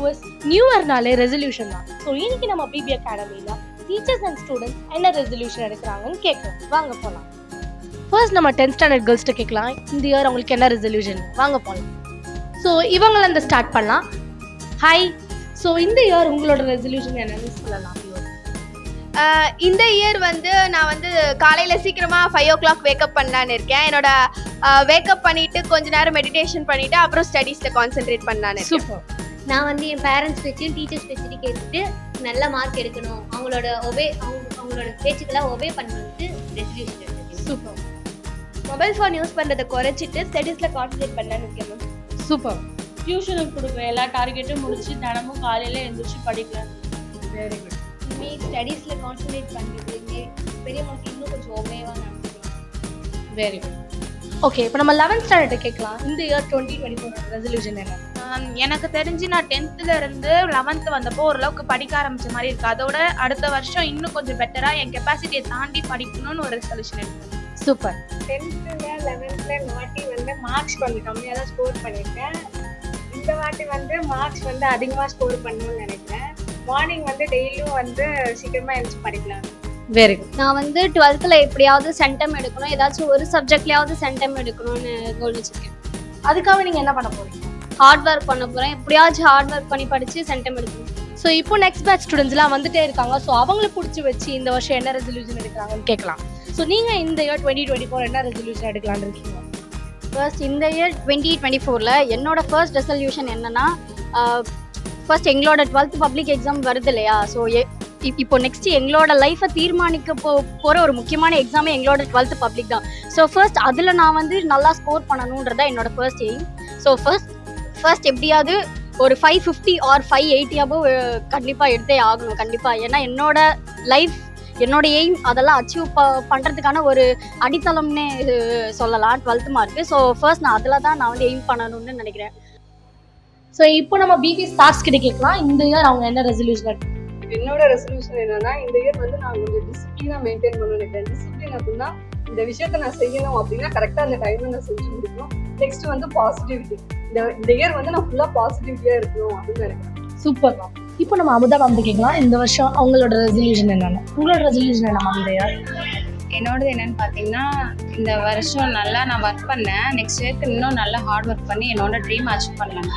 Viewers, new இயர்னாலே resolution தான். So இன்னைக்கு நம்ம பிபி அகாடமியில் டீச்சர்ஸ் அண்ட் ஸ்டூடெண்ட்ஸ் என்ன ரெசல்யூஷன் எடுக்கிறாங்கன்னு கேட்கலாம். வாங்க போகலாம். ஃபர்ஸ்ட் நம்ம 10th ஸ்டாண்டர்ட் கேர்ள்ஸ்ட்டு கேட்கலாம், இந்த இயர் அவங்களுக்கு என்ன ரெசல்யூஷன். வாங்க போகலாம். ஸோ இவங்கள ஸ்டார்ட் பண்ணலாம். ஹாய், ஸோ இந்த இயர் உங்களோட ரெசல்யூஷன் என்னன்னு சொல்லலாம். இந்த இயர் வந்து நான் வந்து காலையில் சீக்கிரமாக 5 o'clock வேக்கப் பண்ணலான்னு இருக்கேன். என்னோட வேக்கப் பண்ணிவிட்டு கொஞ்ச நேரம் மெடிடேஷன் பண்ணிவிட்டு அப்புறம் ஸ்டடீஸில் கான்சென்ட்ரேட் பண்ணலான்னு. சூப்பர். நான் வந்து என் பேரண்ட்ஸ் பேச்சையும் டீச்சர்ஸ் பேச்சையும் கேட்டுட்டு நல்ல மார்க் எடுக்கணும், அவங்களோட பேச்சுக்கெல்லாம் ஒபே பண்ணிட்டு ரெசல்யூஷன் எடுத்துக்கேன். சூப்பர். மொபைல் ஃபோன் யூஸ் பண்ணுறதை குறைச்சிட்டு ஸ்டடீஸில் கான்சென்ட்ரேட் பண்ணலான்னு இருக்கேன் மேம். சூப்பர். டியூஷனுக்கு கொடுக்குறேன், எல்லா டார்கெட்டும் முடிச்சு தினமும் காலையில் எழுந்திரிச்சு படிக்கிறேன். Very good. ஸ்டடீஸில் கான்சென்ட்ரேட் பண்ணுறது பெரியவங்களுக்கு இன்னும் கொஞ்சம் ஒபேவாக நடந்துக்கலாம். Very good. ஓகே, இப்போ நம்ம 11th ஸ்டாண்டர்ட் கேட்கலாம், இந்த இயர் 2024 ரெசல்யூஷன் என்ன? எனக்கு தெரிஞ்சு நான் 10th இருந்து 11th வந்தப்போ ஓரளவுக்கு படிக்க ஆரம்பிச்ச மாதிரி இருக்கு. அதோட அடுத்த வருஷம் இன்னும் கொஞ்சம் பெட்டரா என் கெப்பாசிட்டியை தாண்டி படிக்கணும்னு ஒரு ரெசல்யூஷன் எடுத்தேன். சூப்பர். 10th 11th இந்த வாட்டி வந்து மார்க்ஸ் கொஞ்சம் கம்மியாக தான் ஸ்கோர் பண்ணியிருக்கேன். இந்த வாட்டி வந்து மார்க்ஸ் வந்து அதிகமாக ஸ்கோர் பண்ணணும்னு நினைக்கிறேன். மார்னிங் வந்து டெய்லியும் வந்து சீக்கிரமாக எழுந்து படிக்கலாம். Very good. நான் வந்து 12th எப்படியாவது சென்டம் எடுக்கணும், ஏதாச்சும் ஒரு சப்ஜெக்ட்லயாவது சென்டம் எடுக்கணும்னு கோல் வச்சிருக்கேன். அதுக்காக நீங்கள் என்ன பண்ண போறீங்க? ஹார்ட் ஒர்க் பண்ண போகிறேன், எப்படியாச்சும் ஹார்ட் ஒர்க் பண்ணி படித்து சென்டம் எடுக்கணும். ஸோ இப்போ நெக்ஸ்ட் பேட்ச் ஸ்டூடெண்ட்ஸ்லாம் வந்துட்டே இருக்காங்க. ஸோ அவங்களை பிடிச்சி வச்சு இந்த வருஷம் என்ன ரெசல்யூஷன் எடுக்கிறாங்கன்னு கேட்கலாம். ஸோ நீங்கள் இந்த இயர் 2024 என்ன ரெசல்யூஷன் எடுக்கலான்னு இருக்கீங்க? ஃபர்ஸ்ட் இந்த இயர் 2024 என்னோட ஃபர்ஸ்ட் ரெசல்யூஷன் என்னன்னா, ஃபர்ஸ்ட் எங்களோட 12th பப்ளிக் எக்ஸாம் வருது இல்லையா. ஸோ இப்போ நெக்ஸ்ட் எங்களோட லைஃப்பை தீர்மானிக்க போகிற ஒரு முக்கியமான எக்ஸாமே எங்களோட 12th பப்ளிக் தான். ஸோ ஃபர்ஸ்ட் அதில் நான் வந்து நல்லா ஸ்கோர் பண்ணணுன்றதா என்னோட ஃபர்ஸ்ட் எய்ம். ஸோ ஃபர்ஸ்ட் எப்படியாவது ஒரு 550 or 580 கண்டிப்பாக எடுத்தே ஆகணும் கண்டிப்பாக. ஏன்னா என்னோட லைஃப், என்னோட எய்ம் அதெல்லாம் அச்சீவ் பண்ணுறதுக்கான ஒரு அடித்தளம்னே சொல்லலாம் 12th மார்க்கு. ஸோ ஃபர்ஸ்ட் நான் அதில் தான் நான் வந்து எய்ம் பண்ணணும்னு நினைக்கிறேன். ஸோ இப்போ நம்ம பிபி ஸ்டார்ஸ் கிட்ட கேட்கலாம், இந்த இயர் அவங்க என்ன ரெசல்யூஷன்? என்னோட ரெசல்யூஷன் என்னன்னா, இந்த இயர் வந்து நான் கொஞ்சம் டிசிப்ளினாக மெயின்டைன் பண்ண நினைக்கிறேன். டிசிப்ளின் அப்படின்னா இந்த விஷயத்த நான் செய்யணும் அப்படின்னா கரெக்டாக அந்த டைமில் நான் செஞ்சு முடிக்கணும். நெக்ஸ்ட் வந்து பாசிட்டிவிட்டி. இந்த இயர் வந்து நான் ஃபுல்லாக பாசிட்டிவிட்டியாக இருக்கணும் அப்படின்னு நினைக்கிறேன். சூப்பர் தான். இப்போ நம்ம அமுதா மேம் கேட்கலாம், இந்த வருஷம் அவங்களோட ரெசல்யூஷன் என்னென்ன? உங்களோட ரெசல்யூஷன் என்ன மேம் இந்த இயர்? என்னோடது என்னன்னு பார்த்தீங்கன்னா, இந்த வருஷம் நல்லா நான் ஒர்க் பண்ணேன். நெக்ஸ்ட் இயர்க்கு இன்னும் நல்லா ஹார்ட் ஒர்க் பண்ணி என்னோட ட்ரீம் அச்சீவ் பண்ணலாம்.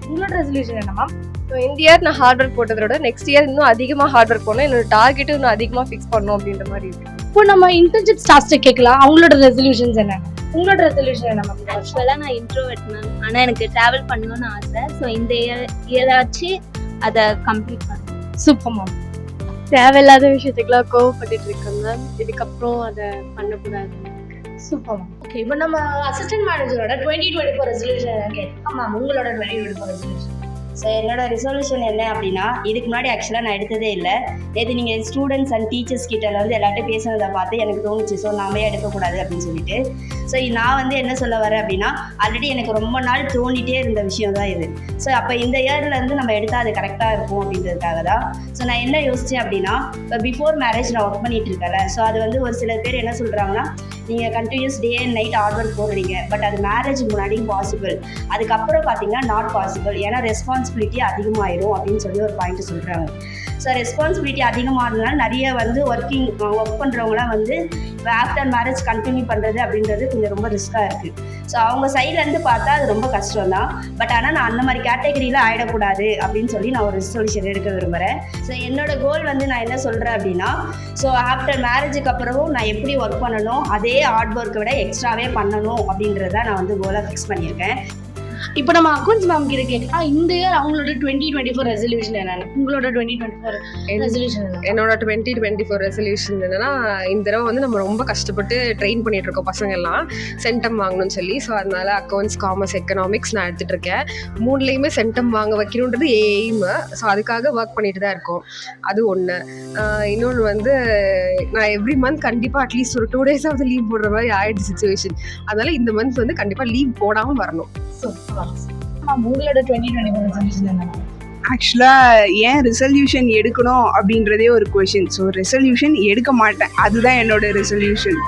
உங்களோட ரெசல்யூஷன் என்ன மேம்? ஸோ இந்த இயர் நான் ஹார்ட் ஒர்க் போட்டதோட நெக்ஸ்ட் இயர் இன்னும் அதிகமாக ஹார்ட் ஒர்க் பண்ணணும், என்னோட டார்கெட்டும் இன்னும் அதிகமாக ஃபிக்ஸ் பண்ணணும் அப்படின்ற மாதிரி இருக்கு. இப்போ நம்ம இன்டர்ன்ஷிப் ஸ்டார்ஸ்ட்டை கேட்கலாம், அவங்களோட ரெசல்யூஷன்ஸ் என்ன? உங்களோட ரெசல்யூஷன் என்ன மேம்? ஆக்சுவலாக நான் இன்ட்ரோவர்ட் மேம், ஆனால் எனக்கு ட்ராவல் பண்ணணும்னு ஆசை. ஸோ இந்த இயராச்சு அதை கம்ப்ளீட் பண்ணணும். Super ma'am. தேவையில்லாத விஷயத்துக்குலாம் கோவப்பட்டுட்டு இருக்கேன் மேம், இதுக்கப்புறம் அதை பண்ணக்கூடாது. Super ma'am. ஓகே, இப்போ நம்ம அசிஸ்டன்ட் மேனேஜரோட 2024 ரெசல்யூஷன் என்னன்னு கேட்கலாம் மேம். உங்களோட 2024 ரெசல்யூஷன்? ஸோ என்னோட ரெசல்யூஷன் என்ன அப்படின்னா, இதுக்கு முன்னாடி ஆக்சுவலாக நான் எடுத்ததே இல்லை. நேற்று நீங்கள் ஸ்டூடெண்ட்ஸ் அண்ட் டீச்சர்ஸ் கிட்ட வந்து எல்லார்ட்டும் பேசுனதை பார்த்து எனக்கு தோணுச்சு, ஸோ நாமே எடுக்கக்கூடாது அப்படின்னு சொல்லிட்டு. ஸோ நான் வந்து என்ன சொல்ல வரேன் அப்படின்னா, ஆல்ரெடி எனக்கு ரொம்ப நாள் தோண்டிகிட்டே இருந்த விஷயம் தான் இது. ஸோ அப்போ இந்த இயர்லேருந்து நம்ம எடுத்தால் அது கரெக்டாக இருக்கும் அப்படின்றதுக்காக தான். ஸோ நான் என்ன யோசித்தேன் அப்படின்னா, இப்போ பிஃபோர் மேரேஜ் நான் ஒர்க் பண்ணிகிட்டு இருக்கேன்ல. ஸோ அது வந்து ஒரு சில பேர் என்ன சொல்கிறாங்கன்னா, நீங்கள் continuous day and night hard work போடுறீங்க, பட் அது மேரேஜுக்கு முன்னாடியும் பாசிபிள், அதுக்கப்புறம் பார்த்தீங்கன்னா நாட் பாசிபிள், ஏன்னா ரெஸ்பான்சிபிலிட்டி அதிகமாகிடும் அப்படின்னு சொல்லி ஒரு பாயிண்ட் சொல்கிறாங்க. ஸோ ரெஸ்பான்சிபிலிட்டி அதிகமாகிறதுனால நிறைய வந்து ஒர்க் பண்ணுறவங்களாம் வந்து ஆஃப்டர் மேரேஜ் கண்டினியூ பண்ணுறது அப்படின்றது கொஞ்சம் ரொம்ப ரிஸ்க்காக இருக்குது. ஸோ அவங்க சைட்லேருந்து பார்த்தா அது ரொம்ப கஷ்டம் தான். பட் ஆனால் நான் அந்த மாதிரி கேட்டகரியில் ஆகிடக்கூடாது அப்படின்னு சொல்லி நான் ஒரு ரெசல்யூஷன் எடுக்க விரும்புகிறேன். ஸோ என்னோட கோல் வந்து நான் என்ன சொல்கிறேன் அப்படின்னா, ஸோ ஆஃப்டர் மேரேஜுக்கு அப்புறமும் நான் எப்படி ஒர்க் பண்ணணும், அதே ஹார்ட் ஒர்க்கை விட எக்ஸ்ட்ராவே பண்ணணும் அப்படின்றத நான் வந்து கோலாக ஃபிக்ஸ் பண்ணியிருக்கேன். இப்போ நம்ம அக்கௌண்ட்ஸ் மேம் கிட்ட கேட்கலாம், இந்த இயர் அவங்களோட 2024 ரெசல்யூஷன் என்னன்னு? உங்களோட 2024 ரெசல்யூஷன் என்ன? என்னோட 2024 ரெசல்யூஷன் என்னன்னா, இந்த தடவை வந்து நம்ம ரொம்ப கஷ்டப்பட்டு ட்ரெயின் பண்ணிட்டு இருக்கோம் பசங்க எல்லாம் சென்டம் வாங்கணும்னு சொல்லி. ஸோ அதனால அக்கௌண்ட்ஸ், காமர்ஸ், எக்கனாமிக்ஸ் நான் எடுத்துட்டு இருக்கேன். 3லையுமே சென்டம் வாங்க வைக்கணுன்றது எய்ம். ஸோ அதுக்காக ஒர்க் பண்ணிட்டு தான் இருக்கோம். அது ஒன்று. இன்னொன்று வந்து நான் எவ்ரி மந்த் கண்டிப்பாக அட்லீஸ்ட் ஒரு 2 days லீவ் போடுற மாதிரி ஆயிடுச்சு சுச்சுவேஷன். அதனால இந்த மந்த் வந்து கண்டிப்பாக லீவ் போடாமல் வரணும். உங்களோட 2024 ரெசல்யூஷன் என்ன? ஆக்சுவலாக ஏன் ரெசல்யூஷன் எடுக்கணும் அப்படின்றதே ஒரு கொஷின். ஸோ ரெசல்யூஷன் எடுக்க மாட்டேன், அதுதான் என்னோட ரெசல்யூஷன்.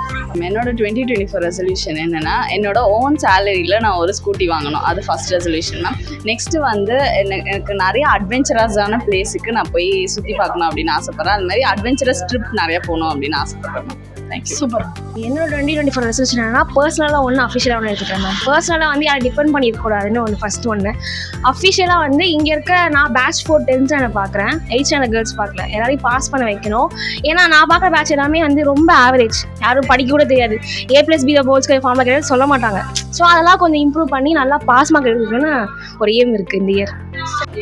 என்னோட 2024 ரெசல்யூஷன் என்னன்னா, என்னோட ஓன் சேலரியில் நான் ஒரு ஸ்கூட்டி வாங்கணும். அது ஃபர்ஸ்ட் ரெசல்யூஷன் மேம். நெக்ஸ்ட்டு வந்து எனக்கு நிறைய அட்வென்ச்சரஸான பிளேஸுக்கு நான் போய் சுற்றி பார்க்கணும் அப்படின்னு ஆசைப்பட்றேன். அது மாதிரி அட்வென்ச்சரஸ் ட்ரிப் நிறைய போகணும் அப்படின்னு ஆசைப்பட்றேன் மேம். தேங்க்யூ. சூப்பர். என்னோட 2024 ரெசல்யூஷன் என்னன்னா, பர்சனலாக ஒன்று அஃபிஷியலாக ஒன்று எடுத்துக்கிறேன் மேம். பர்சனலாக வந்து யாரும் டிபெண்ட் பண்ணியிருக்கக்கூடாதுன்னு ஒன்று ஃபஸ்ட்டு ஒன்று. அஃபிஷியலாக வந்து இங்கே இருக்க நான் பேட்ச் 4 10th ஸ்டாண்டர்ட் பார்க்குறேன், 8th ஸ்டாண்டர்ட் கேர்ள்ஸ் பார்க்கல, எல்லாரையும் பாஸ் பண்ண வைக்கணும். ஏன்னா நான் பார்க்குற பேட்ச் எல்லாமே வந்து ரொம்ப ஆவரேஜ், யாரும் படிக்க கூட தெரியாது, A+B போர்ட்ஸ் ஃபார்மில் கிடையாது சொல்ல மாட்டாங்க. ஸோ அதெல்லாம் கொஞ்சம் இம்ப்ரூவ் பண்ணி நல்லா பாஸ் மார்க் எடுக்கணும்னு ஒரு எய்ம் இருக்குது இந்த இயர்.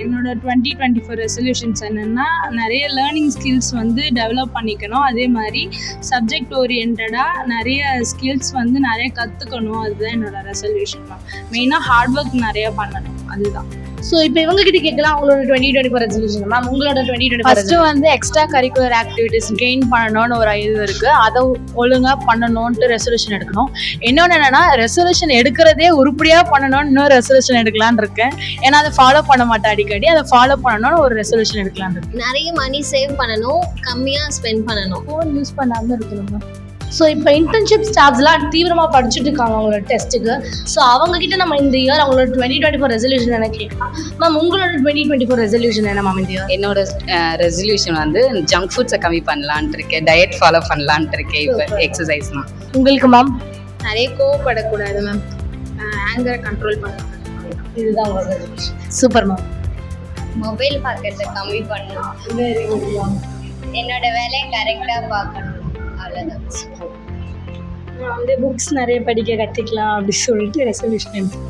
என்னோட 2024 ரெசல்யூஷன்ஸ் என்னென்னா, நிறைய லேர்னிங் ஸ்கில்ஸ் வந்து டெவலப் பண்ணிக்கணும். அதே மாதிரி சப்ஜெக்ட் ஓரியன்டாக நிறைய ஸ்கில்ஸ் வந்து நிறைய கற்றுக்கணும். அதுதான் என்னோட ரெசல்யூஷன் தான். மெயினாக ஹார்ட் ஒர்க் நிறைய பண்ணணும், அதுதான். ஸோ இப்போ இவங்க கிட்ட கேட்கலாம் அவங்களோட 2024 ரெசல்யூஷன். மேம் உங்களோட 2024 ஃபர்ஸ்ட் வந்து எக்ஸ்ட்ரா கரிக்குலர் ஆக்டிவிட்டிஸ் கெயின் பண்ணணும்னு ஒரு இது இருக்கு, அதை ஒழுங்கா பண்ணணும்ட்டு ரெசல்யூஷன் எடுக்கணும். இன்னொன்று என்னன்னா, ரெசல்யூஷன் எடுக்கிறதே உருப்படியா பண்ணணும்னு இன்னொரு ரெசல்யூஷன் எடுக்கலான்னு இருக்கேன். ஏன்னா அதை ஃபாலோ பண்ண மாட்டேன் அடிக்கடி, அதை ஃபாலோ பண்ணணும்னு ஒரு ரெசல்யூஷன் எடுக்கலான்னு இருக்கு. நிறைய மணி சேவ் பண்ணணும், கம்மியா ஸ்பெண்ட் பண்ணணும், ஃபோன் யூஸ் பண்ணாம இருக்கணும். ஸோ இப்போ இன்டர்ன்ஷிப் ஸ்டாஃப்ஸ்லாம் தீவிரமாக படிச்சுட்டு இருக்காங்க அவங்களோட டெஸ்ட்டுக்கு. ஸோ அவங்ககிட்ட நம்ம இந்த இயர் அவங்களோட 2024 ரெசல்யூஷன் என்ன கேட்கலாம். மேம் உங்களோட 2024 ரெசல்யூஷன் என்ன மேம் இந்த இயர்? என்னோட ரெசல்யூஷன் வந்து ஜங்க் ஃபுட்ஸை கம்மி பண்ணலான்ட்டு இருக்கேன், டயட் ஃபாலோ பண்ணலான்ட்டு இருக்கேன். இப்போ எக்ஸசைஸ்லாம். உங்களுக்கு மேம்? நிறைய கோவப்படக்கூடாது மேம், ஆங்கரை கண்ட்ரோல் பண்ணணும். இதுதான் உங்களோட ரெசல்யூஷன். Super ma'am. மொபைல் பார்க்கறத கம்மி பண்ணணும், வெரி குட் மேம். என்னோட வேலையை கரெக்டாக பார்க்கணும், அவ்வளோதான். நான் வந்து புக்ஸ் நிறைய படிக்க கற்றுக்கலாம் அப்படி சொல்லிட்டு ரெசல்யூஷன் எடுத்தேன்.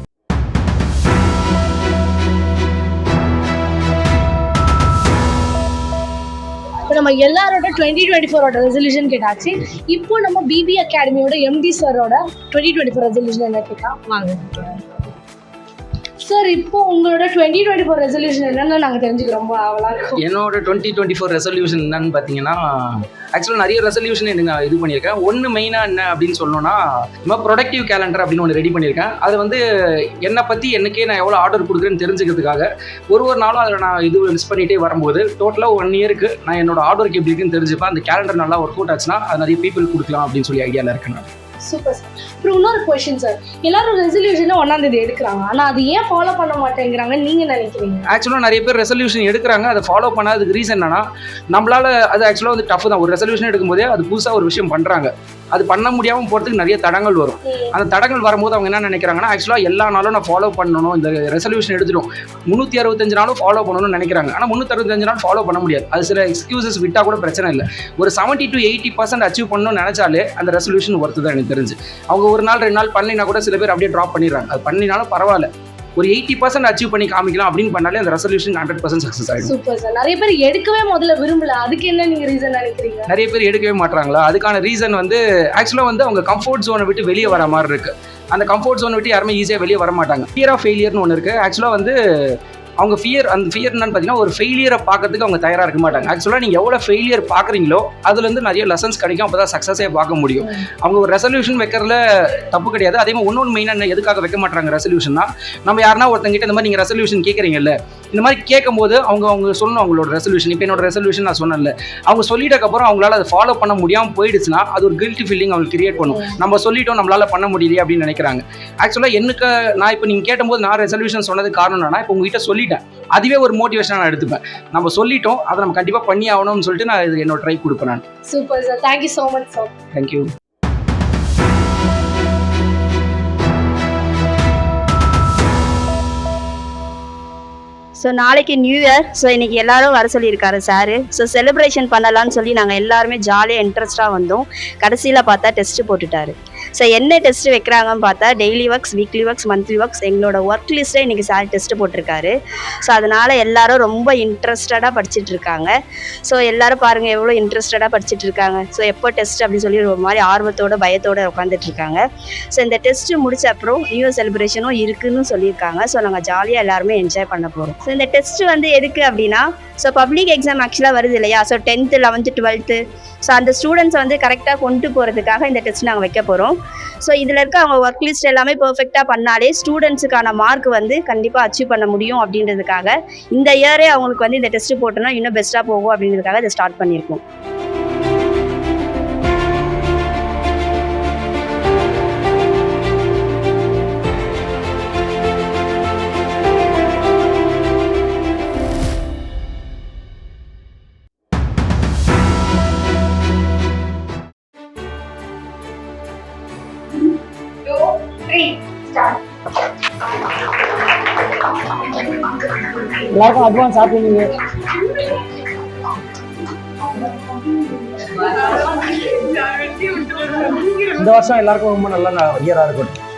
இப்போ நம்ம எல்லாரோட 2024 ரெசல்யூஷன் கேட்டாச்சு. இப்போ நம்ம பிபி அகாடமியோட MD சாரோட 2024 ரெசல்யூஷன் என்ன கேட்கலாம் வாங்க சார். இப்போ உங்களோட 2024 ரெசல்யூஷன் என்னன்னு நாங்கள் தெரிஞ்சுக்க ரொம்ப ஆவலாக இருக்கும். என்னோட 2024 ரெசல்யூஷன் என்னன்னு பார்த்தீங்கன்னா, ஆக்சுவலாக நிறைய ரெசல்யூஷன் எனக்கு இது பண்ணியிருக்கேன். ஒன்று மெயினாக என்ன அப்படின்னு சொல்லணும்னா, நம்ம ப்ரொடக்டிவ் கேலண்டர் அப்படின்னு ஒன்று ரெடி பண்ணியிருக்கேன். அது வந்து என்னை பற்றி எனக்கே நான் எவ்வளோ ஆர்டர் கொடுக்குறேன்னு தெரிஞ்சுக்கிறதுக்காக ஒரு நாளும் அதில் நான் இது லிஸ்ட் பண்ணிகிட்டே வரும்போது டோட்டலாக 1 இயருக்கு நான் என்னோட ஆர்டருக்கு எப்படி இருக்குன்னு தெரிஞ்சுப்பேன். அந்த கேலண்டர் நல்லா ஒர்க் அவுட் ஆச்சுன்னா அது நிறைய பீப்புள் கொடுக்கலாம் அப்படின்னு சொல்லி ஐடியாவில் இருக்கேன் நான். Super sir. அப்புறம் இன்னொரு கொஸ்டின் சார், எல்லாரும் ரெசல்யூஷனில் 1ஆம் தேதி எடுக்கிறாங்க, ஆனால் அது ஏன் ஃபாலோ பண்ண மாட்டேங்கிறாங்கன்னு நீங்கள் நினைக்கிறீங்க? ஆக்சுவலாக நிறைய பேர் ரெசல்யூஷன் எடுக்கிறாங்க, அதை ஃபாலோ பண்ணாததுக்கு ரீசன் என்னன்னா, நம்மளால் அது ஆக்சுவலாக வந்து டஃப் தான். ஒரு ரெசல்யூஷன் எடுக்கும்போதே அது புதுசாக ஒரு விஷயம் பண்ணுறாங்க, அது பண்ண முடியாமல் போகிறதுக்கு நிறைய தடங்கள் வரும். அந்த தடங்கள் வரும்போது அவங்க என்ன நினைக்கிறாங்கன்னா, ஆக்சுவலாக எல்லா நாளும் நான் ஃபாலோ பண்ணணும், இந்த ரெசல்யூஷன் எடுத்துடும் 365 நாளும் ஃபாலோ பண்ணணும்னு நினைக்கிறாங்க. ஆனால் 365 நாள் ஃபாலோ பண்ண முடியாது. அது சில எக்ஸ்கியூசஸ் விட்டால் கூட பிரச்சனை இல்லை. ஒரு 70 to 80% அச்சீவ் பண்ணணும்னு நினச்சாலே அந்த ரெசல்யூஷன் ஒர்த்து தான் எனக்கு தெரிஞ்சு. அவங்க 1 நாள் 2 நாள் பண்ணினா கூட சில பேர் அப்படியே ட்ராப் பண்ணிடுறாங்க. அது பண்ணினாலும் பரவாயில்ல, ஒரு 80% அச்சீவ் பண்ணி காமிக்கலாம் அப்படின்னு பண்ணாலே அந்த ரெசல்யூஷன் 100% சக்ஸஸ் ஆகிடும். Super sir. நிறைய பேர் எடுக்கவே முதல்ல விரும்பல, அதுக்கு என்ன நீங்கள் ரீசன் நினைக்கிறீங்க? நிறைய பேர் எடுக்கவே மாட்டாங்களா? அதுக்கான ரீசன் வந்து ஆக்சுவலாக வந்து அவங்க கம்ஃபர்ட் ஜோனை விட்டு வெளியே வர மாதிரி இருக்குது. அந்த கம்ஃபர்ட் ஜோனை விட்டு யாருமே ஈஸியாக வெளியே வர மாட்டாங்க. ஃபியர் ஆஃப் ஃபெயிலியர்னு ஒன்று இருக்குது. ஆக்சுவலாக வந்து அவங்க அந்த ஃபியர் என்னன்னு பார்த்தீங்கன்னா, ஒரு ஃபெயிலியரை பார்க்கறதுக்கு அவங்க தயாராக இருக்க மாட்டாங்க. ஆக்சுவலாக நீங்கள் எவ்வளோ ஃபெயிலியர் பார்க்குறீங்களோ அதுலேருந்து நிறைய லெசன்ஸ் கிடைக்கும், அப்போ தான் சக்ஸஸே பார்க்க முடியும். அவங்க ஒரு ரெசல்யூஷன் வைக்கிறதுல தப்பு கிடையாது. அதே மாதிரி இன்னொன்று மெயினாக எதுக்காக வைக்க மாட்டாங்க ரெசல்யூஷன்னா, நம்ம யாருன்னா ஒருத்தங்கிட்ட இந்த மாதிரி நீங்கள் ரெசல்யூஷன் கேட்குறீங்கல்ல, இந்த மாதிரி கேட்கும்போது அவங்க சொல்லணும் அவங்களோட ரெசல்யூஷன். இப்போ என்னோட ரெசல்யூஷன் நான் சொன்னேன்ல, அவங்க சொல்லிட்டக்கப்புறம் அவங்களால அதை ஃபாலோ பண்ண முடியாமல் போயிடுச்சுன்னா அது ஒரு கில்ட்டி ஃபீலிங் அவங்களுக்கு கிரியேட் பண்ணும். நம்ம சொல்லிட்டோம் நம்மளால பண்ண முடியலையே அப்படின்னு நினைக்கிறாங்க. ஆக்சுவலாக எனக்கு நான் இப்போ நீங்கள் கேட்டும்போது நான் ரெசல்யூஷன் சொன்னது காரணம் என்னன்னா, இப்போ உங்ககிட்ட சொல்லிட்டேன், அதுவே ஒரு மோட்டிவேஷனாக நான் எடுத்துப்பேன். நம்ம சொல்லிட்டோம், அதை நம்ம கண்டிப்பாக பண்ணி ஆகணும்னு சொல்லிட்டு நான் இது என்னோட ட்ரை கொடுப்பேன் நான். Super sir. Thank you so much sir. Thank you. So நாளைக்கு நியூ இயர். ஸோ இன்றைக்கி எல்லோரும் வர சொல்லியிருக்காரு சார். ஸோ செலிப்ரேஷன் பண்ணலான்னு சொல்லி நாங்கள் எல்லாருமே ஜாலியாக இன்ட்ரெஸ்ட்டாக வந்தோம். கடைசியில் பார்த்தா டெஸ்ட்டு போட்டுட்டாரு. ஸோ என்ன டெஸ்ட் வைக்கிறாங்கன்னு பார்த்தா daily works, weekly works, monthly works, எங்களோட ஒர்க் லிஸ்ட்டை இன்றைக்கி சார் டெஸ்ட்டு போட்டிருக்காரு. ஸோ அதனால் எல்லோரும் ரொம்ப இன்ட்ரெஸ்டடாக படிச்சுட்டு இருக்காங்க. ஸோ எல்லோரும் பாருங்கள் எவ்வளோ இன்ட்ரெஸ்டடாக படிச்சுட்டு இருக்காங்க. ஸோ எப்போ டெஸ்ட் அப்படின்னு சொல்லி ஒரு மாதிரி ஆர்வத்தோட பயத்தோடு உட்காந்துட்டு இருக்காங்க. ஸோ இந்த டெஸ்ட்டு முடிச்ச அப்புறம் நியூ இயர் செலிப்ரேஷனும் இருக்குதுன்னு சொல்லியிருக்காங்க. ஸோ நாங்கள் ஜாலியாக எல்லாருமே என்ஜாய் பண்ண போகிறோம். ஸோ இந்த டெஸ்ட்டு வந்து எதுக்கு அப்படின்னா, ஸோ பப்ளிக் எக்ஸாம் ஆக்சுவலாக வருது இல்லையா, so 10th 11th 12th so அந்த ஸ்டூடெண்ட்ஸை வந்து கரெக்டாக கொண்டு போகிறதுக்காக இந்த டெஸ்ட் நாங்கள் வைக்க போகிறோம். ஸோ இதில் இருக்க அவங்க ஒர்க் லிஸ்ட் எல்லாமே பர்ஃபெக்டாக பண்ணாலே ஸ்டூடெண்ட்ஸுக்கான மார்க் வந்து கண்டிப்பாக அச்சீவ் பண்ண முடியும் அப்படின்றதுக்காக இந்த இயரே அவங்களுக்கு வந்து இந்த டெஸ்ட் போட்டோன்னா இன்னும் பெஸ்ட்டாக போகும் அப்படின்றதுக்காக இதை ஸ்டார்ட் பண்ணியிருக்கோம். எல்லாருக்கும் அட்வான்ஸ் ஹாப்பி நியூ இயர். இந்த வருஷம் எல்லாருக்கும் ரொம்ப நல்ல இயரா இருக்கட்டும்.